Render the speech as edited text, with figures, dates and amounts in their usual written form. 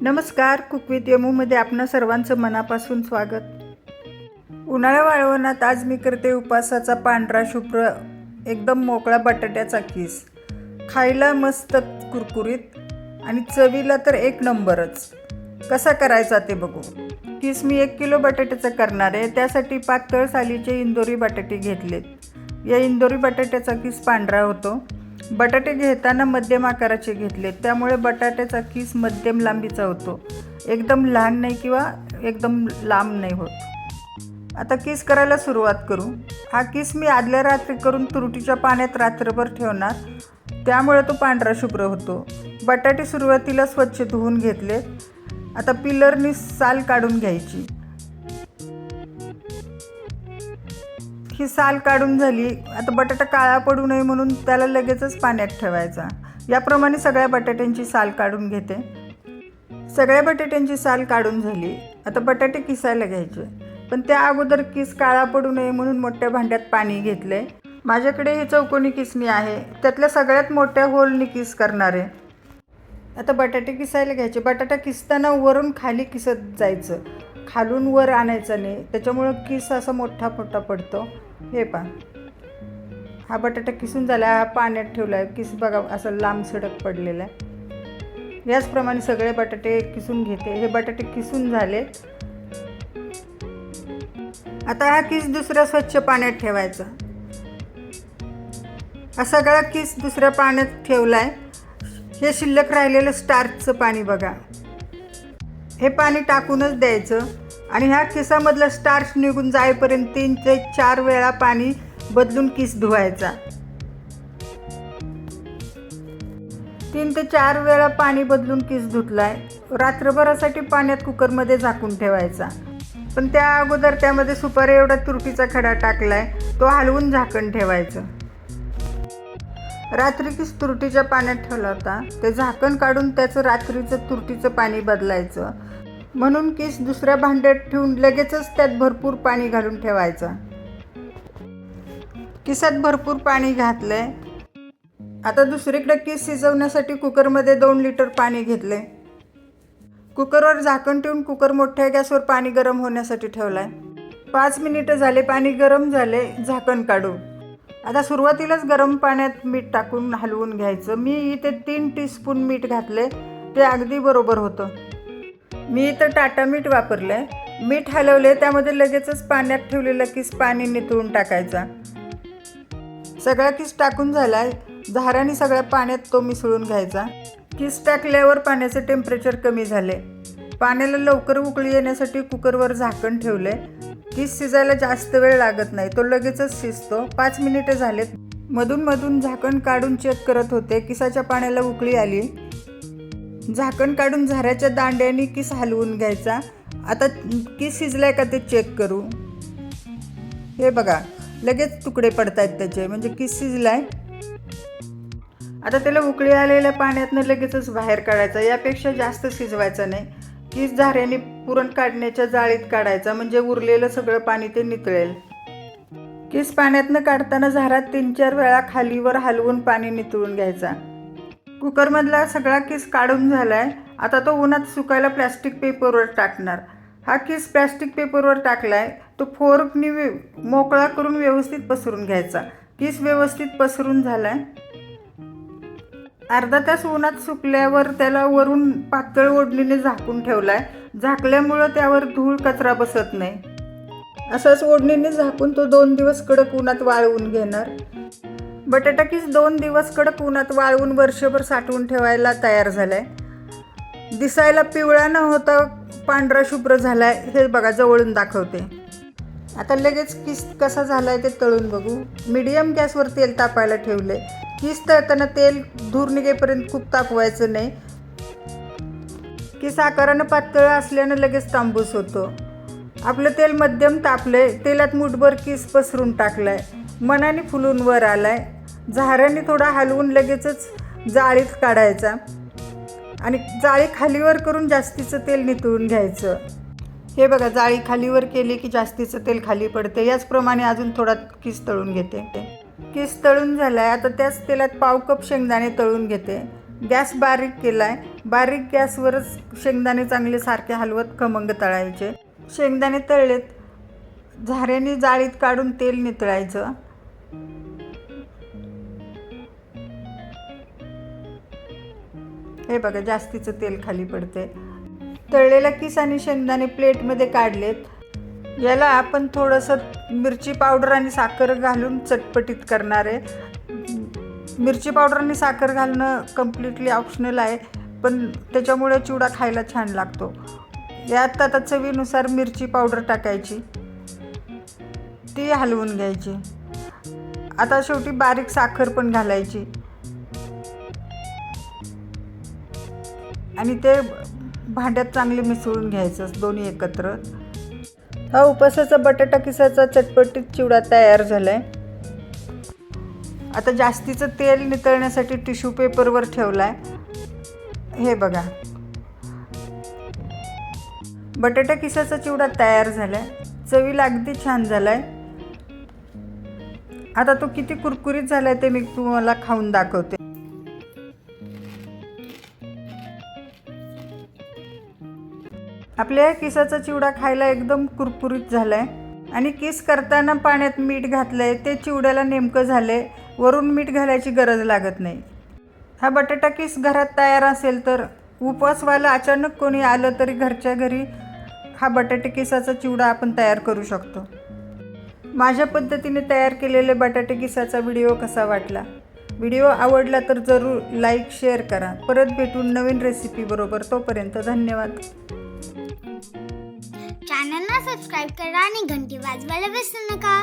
नमस्कार. Cook with यमूमध्ये आपणा सर्वांचं मनापासून स्वागत. उन्हाळा वाळवणात आज मी करते उपासाचा पांढरा शुभ्र एकदम मोकळा बटाट्याचा किस. खायला मस्त कुरकुरीत आणि चवीला तर एक नंबरच. कसा करायचा ते बघू. किस मी 1 किलो बटाट्याचं करणार आहे. त्यासाठी पातळ सालीचे इंदोरी बटाटे घेतलेत. या इंदोरी बटाट्याचा किस पांढरा होतो. बटाटे घेताना मध्यम आकाराचे घेतले, त्यामुळे बटाट्याचा किस मध्यम लांबीचा होतो. एकदम लहान नाही किंवा एकदम लांब नाही होत. आता किस करायला सुरुवात करू. हा किस मी आदल्या रात्री करून तुरटीच्या पाण्यात रात्रभर ठेवणार, त्यामुळे तो पांढरा शुभ्र होतो. बटाटे सुरुवातीला स्वच्छ धुवून घेतले. आता पिलरनी साल काढून घ्यायची. ही साल काढून झाली. आता बटाटा काळा पडू नये म्हणून त्याला लगेचच पाण्यात ठेवायचा. याप्रमाणे सगळ्या बटाट्यांची साल काढून घेते. सगळ्या बटाट्यांची साल काढून झाली. आता बटाटे किसायला घ्यायचे, पण त्या अगोदर किस काळा पडू नये म्हणून मोठ्या भांड्यात पाणी घेतले. माझ्याकडे ही चौकोनी किसणी आहे, त्यातल्या सगळ्यात मोठ्या होलनी किस करणार आहे. आता बटाटे किसायला घ्यायचे. बटाटा किसताना वरून खाली किसत जायचं, खालून वर आणायचं नाही, त्याच्यामुळं किस असा मोठा मोठा पडतो. हे पहा, हा बटाटा किसून झाला. हा पाण्यात ठेवला आहे. किस बघा असं लांब सडक पडलेला आहे. याचप्रमाणे सगळे बटाटे किसून घेते. हे बटाटे किसून झाले. आता हा किस दुसऱ्या स्वच्छ पाण्यात ठेवायचा. हा सगळा किस दुसऱ्या पाण्यात ठेवला आहे. हे शिल्लक राहिलेलं स्टार्चचं पाणी बघा, हे पाणी टाकूनच द्यायचं आणि ह्या किसामधलं स्टार्च निघून जाईपर्यंत 3 ते 4 वेळा पाणी बदलून किस धुवायचा. 3 ते 4 वेळा पाणी बदलून किस धुतलाय. रात्रभरासाठी पाण्यात कुकरमध्ये झाकून ठेवायचा, पण त्या अगोदर त्यामध्ये सुपारी एवढा तुरटीचा खडा टाकलाय, तो हलवून झाकण ठेवायचं. रात्री किस तुरटीच्या पाण्यात ठेवला होता, ते झाकण काढून त्याचं रात्रीचं तुरटीचं पाणी बदलायचं. म्हणून किस दुसऱ्या भांड्यात ठेवून लगेचच त्यात भरपूर पाणी घालून ठेवायचा. किसात भरपूर पाणी घातलंय. आता दुसरीकडे किस शिजवण्यासाठी कुकरमध्ये 2 लिटर पाणी घेतले. कुकरवर झाकण ठेवून कुकर मोठ्या गॅसवर पाणी गरम होण्यासाठी ठेवलाय. 5 मिनिटं झाले. पाणी गरम झाले. झाकण काढू. आता सुरुवातीलाच गरम पाण्यात मीठ टाकून हलवून घ्यायचं. मी इथे 3 टीस्पून मीठ घातले, ते अगदी बरोबर होतं. मी इथं टाटा मीठ वापरलं आहे. मीठ हलवले, त्यामध्ये लगेचच पाण्यात ठेवलेला किस पाणी निथळून टाकायचा. सगळा किस टाकून झाला आहे. झाऱ्याने सगळ्या पाण्यात तो मिसळून घ्यायचा. किस टाकल्यावर पाण्याचे टेम्परेचर कमी झाले. पाण्याला लवकर उकळी येण्यासाठी कुकरवर झाकण ठेवले. किस शिजायला जास्त वेळ लागत नाही, तो लगेचच शिजतो. 5 मिनिटं झालेत. मधून मधून झाकण काढून चेक करत होते. किसाच्या पाण्याला उकळी आली. झाकण काढून झाऱ्याच्या दांड्याने किस हलवून घ्यायचा. आता किस शिजलाय का ते चेक करू. हे बघा, लगेच तुकडे पडत आहेत त्याचे, म्हणजे किस शिजलाय. आता त्याला उकळी आलेल्या पाण्यातनं लगेचच बाहेर काढायचा. यापेक्षा जास्त शिजवायचं नाही. किस झाऱ्याने पुरण काढण्याच्या जाळीत काढायचा, म्हणजे उरलेलं सगळं पाणी ते नितळेल. किस पाण्यातनं काढताना झाऱ्यात 3-4 वेळा खालीवर हलवून पाणी नितळून घ्यायचा. कुकरमधला सगळा किस काढून झालाय. आता तो उन्हात सुकायला प्लॅस्टिक पेपरवर टाकणार. हा किस प्लॅस्टिक पेपरवर टाकलाय, तो फोर्कनी मोकळा करून व्यवस्थित पसरून घ्यायचा. किस व्यवस्थित पसरून झालाय. अर्धा तास उन्हात सुकल्यावर त्याला वरून पातळ ओढणीने झाकून ठेवलाय. झाकल्यामुळं त्यावर धूळ कचरा बसत नाही. असंच ओढणीने झाकून तो 2 दिवस कडक उन्हात वाळवून घेणार. बटाटा किस 2 दिवस कडक उन्हात वाळवून वर्षभर साठवून ठेवायला तयार झालाय. दिसायला पिवळा न होता पांढरा शुभ्र झालाय. हे बघा, जवळून दाखवते. आता लगेच किस कसा झालाय ते तळून बघू. मीडियम गॅसवर तेल तापायला ठेवले. किस तळताना तेल धूर निघेपर्यंत खूप तापवायचं नाही. किस आकारानं पातळ असल्यानं लगेच तांबूस होतो. आपलं तेल मध्यम तापलंय. तेलात मुठभर किस पसरून टाकलाय. मनाने फुलून वर आलाय. झाऱ्याने थोडा हलवून लगेचच जाळीत काढायचा आणि जाळी खालीवर करून जास्तीचं तेल नितळून घ्यायचं. हे बघा, जाळी खालीवर केली की जास्तीचं तेल खाली पडते. याचप्रमाणे अजून थोडा किस तळून घेते. किस तळून झालाय. आता त्याच तेलात 1/2 कप शेंगदाणे तळून घेते. गॅस बारीक केला आहे. बारीक गॅसवरच शेंगदाणे चांगले सारखे हलवत खमंग तळायचे. शेंगदाणे तळलेत, झाऱ्याने जाळीत काढून तेल नितळायचं. हे बघा, जास्तीचं तेल खाली पडते. तळलेला किस आणि शेंगदाणे प्लेटमध्ये काढलेत. याला आपण थोडंसं मिरची पावडर आणि साखर घालून चटपटीत करणार आहे. मिरची पावडर आणि साखर घालणं कम्प्लिटली ऑप्शनल आहे, पण त्याच्यामुळे चिवडा खायला छान लागतो. यात आता चवीनुसार मिरची पावडर टाकायची, ती हलवून घ्यायची. आता शेवटी बारीक साखर पण घालायची आणि ते भांड्यात चांगले मिसळून घ्यायचं दोन्ही एकत्र. हा उपासाचा बटाटा किसाचा चटपटीत चिवडा तयार झाला आहे. आता जास्तीचं तेल नितळण्यासाठी टिश्यू पेपरवर ठेवला आहे. हे बघा, बटाटा किसाचा चिवडा तयार झाला आहे. चवीला अगदी छान झाला आहे. आता तो किती कुरकुरीत झाला आहे ते मी तुम्हाला खाऊन दाखवते. आपल्या किसाचा चिवडा खायला एकदम कुरकुरीत झाला आहे आणि किस करताना पाण्यात मीठ घातलं आहे, ते चिवड्याला नेमकं झालं आहे. वरून मीठ घालायची गरज लागत नाही. हा बटाटा किस घरात तयार असेल तर उपवासवाला अचानक कोणी आलं तरी घरच्या घरी हा बटाटे किसाचा चिवडा आपण तयार करू शकतो. माझ्या पद्धतीने तयार केलेले बटाटे किसाचा व्हिडिओ कसा वाटला? व्हिडिओ आवडला तर जरूर लाईक शेअर करा. परत भेटून नवीन रेसिपी बरोबर. तोपर्यंत धन्यवाद. चॅनलला सबस्क्राईब करा आणि घंटी वाजवायला विसरू नका.